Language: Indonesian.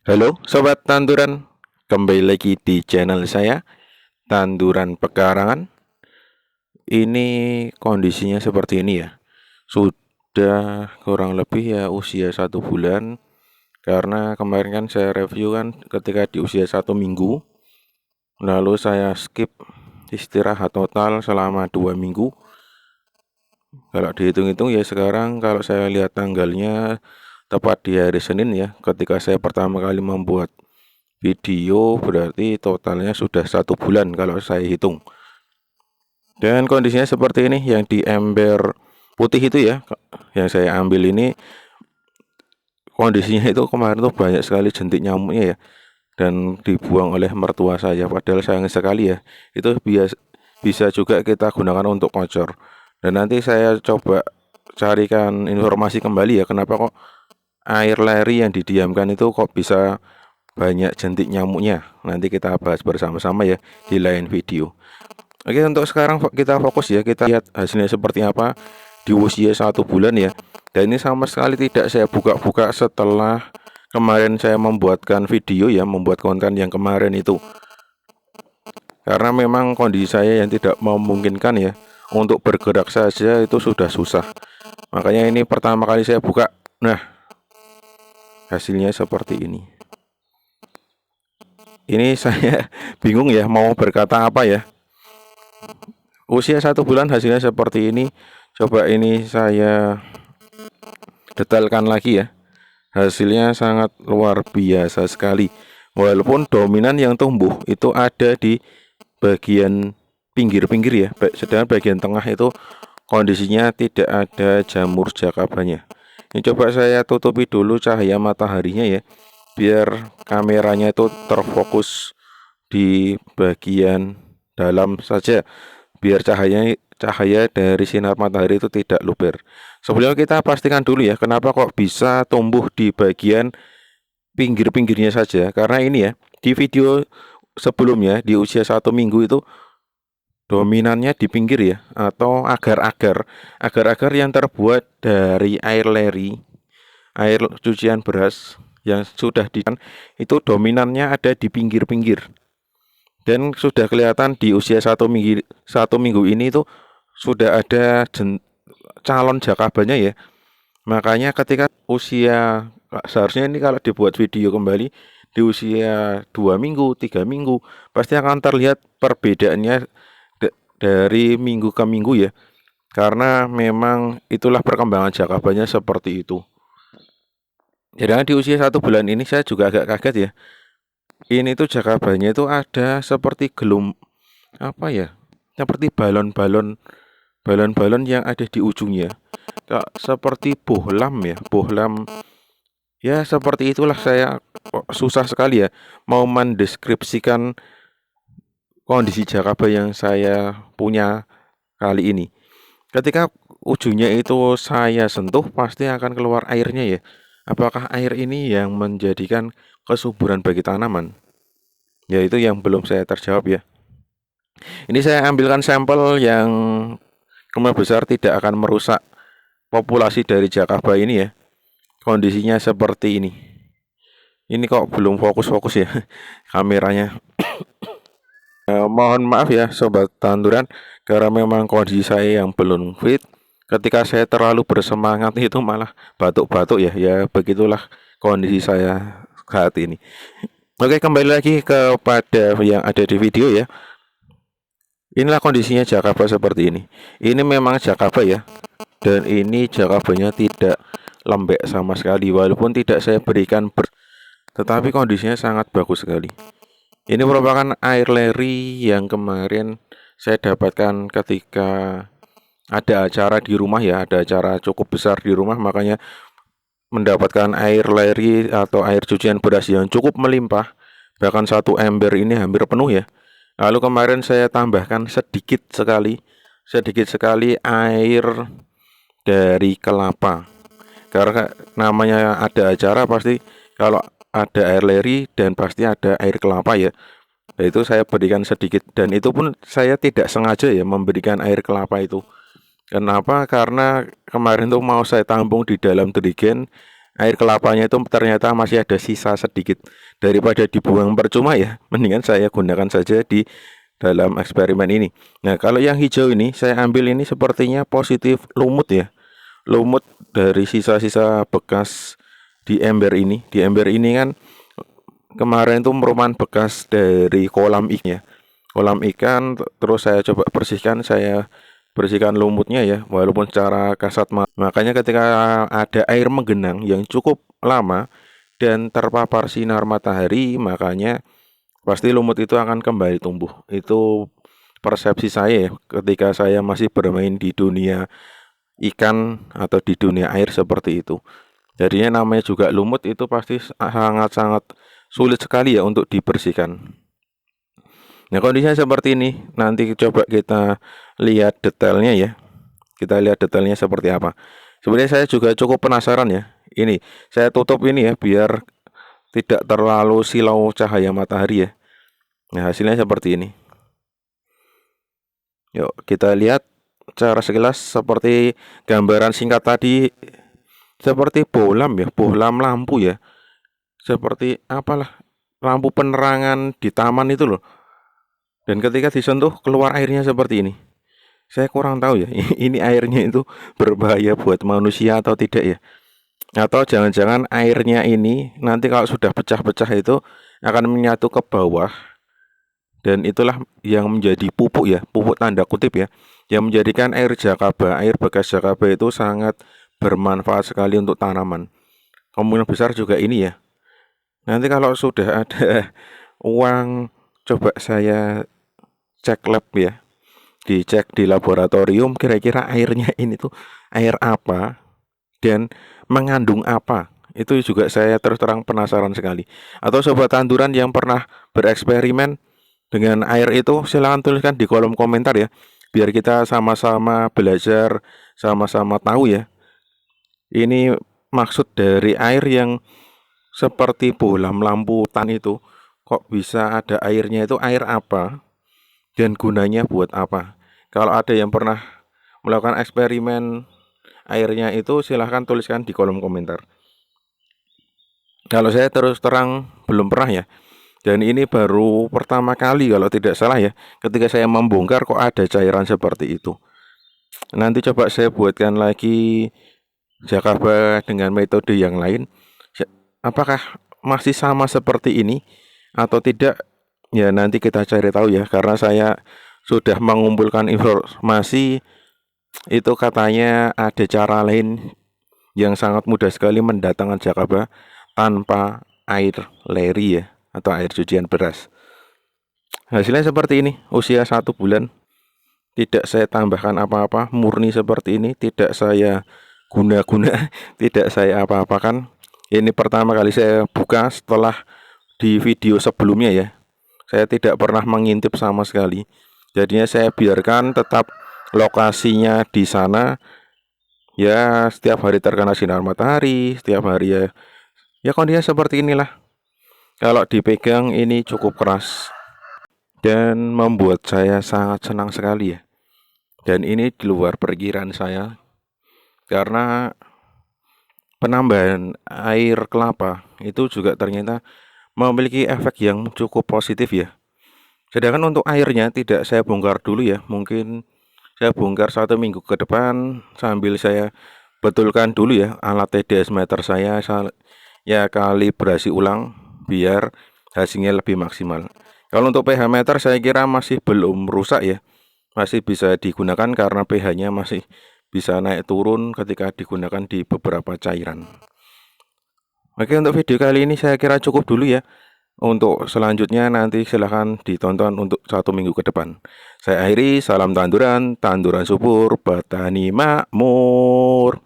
Halo Sobat Tanduran, kembali lagi di channel saya, Tanduran Pekarangan. Ini kondisinya seperti ini ya. Sudah kurang lebih ya usia 1 bulan. Karena kemarin kan saya review kan ketika di usia 1 minggu. Lalu saya skip istirahat total selama 2 minggu. Kalau dihitung-hitung ya sekarang kalau saya lihat tanggalnya tepat di hari Senin ya, ketika saya pertama kali membuat video, berarti totalnya sudah 1 bulan kalau saya hitung. Dan kondisinya seperti ini, yang di ember putih itu ya, yang saya ambil ini kondisinya itu kemarin tuh banyak sekali jentik nyamuknya ya, dan dibuang oleh mertua saya. Padahal sayang sekali ya, itu bisa juga kita gunakan untuk kocor. Dan nanti saya coba carikan informasi kembali ya, kenapa kok air leri yang didiamkan itu kok bisa banyak jentik nyamuknya. Nanti kita bahas bersama-sama ya di lain video. Oke, untuk sekarang kita fokus ya, kita lihat hasilnya seperti apa di usia 1 bulan ya. Dan ini sama sekali tidak saya buka-buka setelah kemarin saya membuatkan video ya, membuat konten yang kemarin itu. Karena memang kondisi saya yang tidak memungkinkan ya, untuk bergerak saja itu sudah susah. Makanya ini pertama kali saya buka. Nah, hasilnya seperti ini. Ini saya bingung ya mau berkata apa ya. Usia 1 bulan hasilnya seperti ini. Coba ini saya detailkan lagi ya. Hasilnya sangat luar biasa sekali. Walaupun dominan yang tumbuh itu ada di bagian pinggir-pinggir ya, sedangkan bagian tengah itu kondisinya tidak ada jamur jakabanya. Ini coba saya tutupi dulu cahaya mataharinya ya, biar kameranya itu terfokus di bagian dalam saja, biar cahaya dari sinar matahari itu tidak luber. Sebelumnya kita pastikan dulu ya, kenapa kok bisa tumbuh di bagian pinggir-pinggirnya saja. Karena ini ya, di video sebelumnya di usia 1 minggu itu dominannya di pinggir ya, atau agar-agar yang terbuat dari air leri, air cucian beras yang sudah itu dominannya ada di pinggir-pinggir. Dan sudah kelihatan di usia 1 minggu ini tuh sudah ada calon jakabanya ya. Makanya ketika usia, seharusnya ini kalau dibuat video kembali di usia 2 minggu, 3 minggu, pasti akan terlihat perbedaannya dari minggu ke minggu ya. Karena memang itulah perkembangan jakabanya seperti itu. Jadi di usia 1 bulan ini saya juga agak kaget ya. Ini tuh jakabanya itu ada seperti apa ya? Seperti balon-balon yang ada di ujungnya. Seperti bohlam ya, bohlam. Ya seperti itulah, saya susah sekali ya mau mendeskripsikan kondisi jakaba yang saya punya kali ini. Ketika ujungnya itu saya sentuh, pasti akan keluar airnya ya. Apakah air ini yang menjadikan kesuburan bagi tanaman? Ya itu yang belum saya terjawab ya. Ini saya ambilkan sampel yang kemungkinan besar tidak akan merusak populasi dari jakaba ini ya. Kondisinya seperti ini. Ini kok belum fokus-fokus ya kameranya. Mohon maaf ya Sobat Tanduran, karena memang kondisi saya yang belum fit. Ketika saya terlalu bersemangat itu malah batuk-batuk ya. Ya begitulah kondisi saya saat ini. Oke, kembali lagi kepada yang ada di video ya. Inilah kondisinya jakaba seperti ini. Ini memang jakaba ya. Dan ini jakabanya tidak lembek sama sekali, walaupun tidak saya berikan tetapi kondisinya sangat bagus sekali. Ini merupakan air leri yang kemarin saya dapatkan ketika ada acara di rumah ya, ada acara cukup besar di rumah, makanya mendapatkan air leri atau air cucian beras yang cukup melimpah. Bahkan satu ember ini hampir penuh ya. Lalu kemarin saya tambahkan sedikit sekali air dari kelapa. Karena namanya ada acara, pasti kalau ada air leri dan pasti ada air kelapa ya. Nah, itu saya berikan sedikit, dan itu pun saya tidak sengaja ya memberikan air kelapa itu. Kenapa? Karena kemarin tuh mau saya tampung di dalam jerigen, air kelapanya itu ternyata masih ada sisa sedikit. Daripada dibuang percuma ya, mendingan saya gunakan saja di dalam eksperimen ini. Nah, kalau yang hijau ini saya ambil ini sepertinya positif lumut ya. Lumut dari sisa-sisa bekas di ember ini. Di ember ini kan kemarin itu merupakan bekas dari kolam ikan ya. Kolam ikan terus saya coba bersihkan, saya bersihkan lumutnya ya, walaupun secara kasat mata. Makanya ketika ada air menggenang yang cukup lama dan terpapar sinar matahari, makanya pasti lumut itu akan kembali tumbuh. Itu persepsi saya ya, ketika saya masih bermain di dunia ikan atau di dunia air seperti itu. Jadinya namanya juga lumut itu pasti sangat-sangat sulit sekali ya untuk dibersihkan. Nah, kondisinya seperti ini. Nanti coba kita lihat detailnya ya. Kita lihat detailnya seperti apa. Sebenarnya saya juga cukup penasaran ya. Ini saya tutup ini ya biar tidak terlalu silau cahaya matahari ya. Nah, hasilnya seperti ini. Yuk kita lihat cara sekilas seperti gambaran singkat tadi, seperti bohlam ya, bohlam lampu ya. Seperti apalah, lampu penerangan di taman itu loh. Dan ketika disentuh keluar airnya seperti ini. Saya kurang tahu ya, ini airnya itu berbahaya buat manusia atau tidak ya. Atau jangan-jangan airnya ini nanti kalau sudah pecah-pecah itu akan menyatu ke bawah. Dan itulah yang menjadi pupuk ya, pupuk tanda kutip ya, yang menjadikan air Jakaba, air bekas Jakaba itu sangat bermanfaat sekali untuk tanaman. Kemungkinan besar juga ini ya. Nanti kalau sudah ada uang, coba saya cek lab ya, dicek di laboratorium kira-kira airnya ini tuh air apa dan mengandung apa. Itu juga saya terus terang penasaran sekali. Atau sobat tanduran yang pernah bereksperimen dengan air itu, silahkan tuliskan di kolom komentar ya, biar kita sama-sama belajar, sama-sama tahu ya, ini maksud dari air yang seperti bohlam lamputan itu kok bisa ada airnya, itu air apa dan gunanya buat apa. Kalau ada yang pernah melakukan eksperimen airnya itu, silahkan tuliskan di kolom komentar. Kalau saya terus terang belum pernah ya. Dan ini baru pertama kali kalau tidak salah ya, ketika saya membongkar kok ada cairan seperti itu. Nanti coba saya buatkan lagi Jakaba dengan metode yang lain. Apakah masih sama seperti ini atau tidak? Ya nanti kita cari tahu ya, karena saya sudah mengumpulkan informasi itu, katanya ada cara lain yang sangat mudah sekali mendatangkan Jakaba tanpa air leri ya, atau air cucian beras. Hasilnya seperti ini, usia 1 bulan. Tidak saya tambahkan apa-apa, murni seperti ini, tidak saya guna-guna, tidak saya apa-apakan. Ini pertama kali saya buka setelah di video sebelumnya ya. Saya tidak pernah mengintip sama sekali. Jadinya saya biarkan tetap lokasinya di sana. Ya, setiap hari terkena sinar matahari, setiap hari ya. Ya kondisinya seperti inilah. Kalau dipegang ini cukup keras dan membuat saya sangat senang sekali ya. Dan ini di luar perkiraan saya, karena penambahan air kelapa itu juga ternyata memiliki efek yang cukup positif ya. Sedangkan untuk airnya tidak saya bongkar dulu ya, mungkin saya bongkar 1 minggu ke depan sambil saya betulkan dulu ya alat TDS meter saya ya, kalibrasi ulang biar hasilnya lebih maksimal. Kalau untuk pH meter saya kira masih belum rusak ya, masih bisa digunakan karena pH-nya masih bisa naik turun ketika digunakan di beberapa cairan. Oke, untuk video kali ini saya kira cukup dulu ya. Untuk selanjutnya nanti silahkan ditonton untuk 1 minggu ke depan. Saya akhiri, salam tanduran, tanduran subur, petani makmur.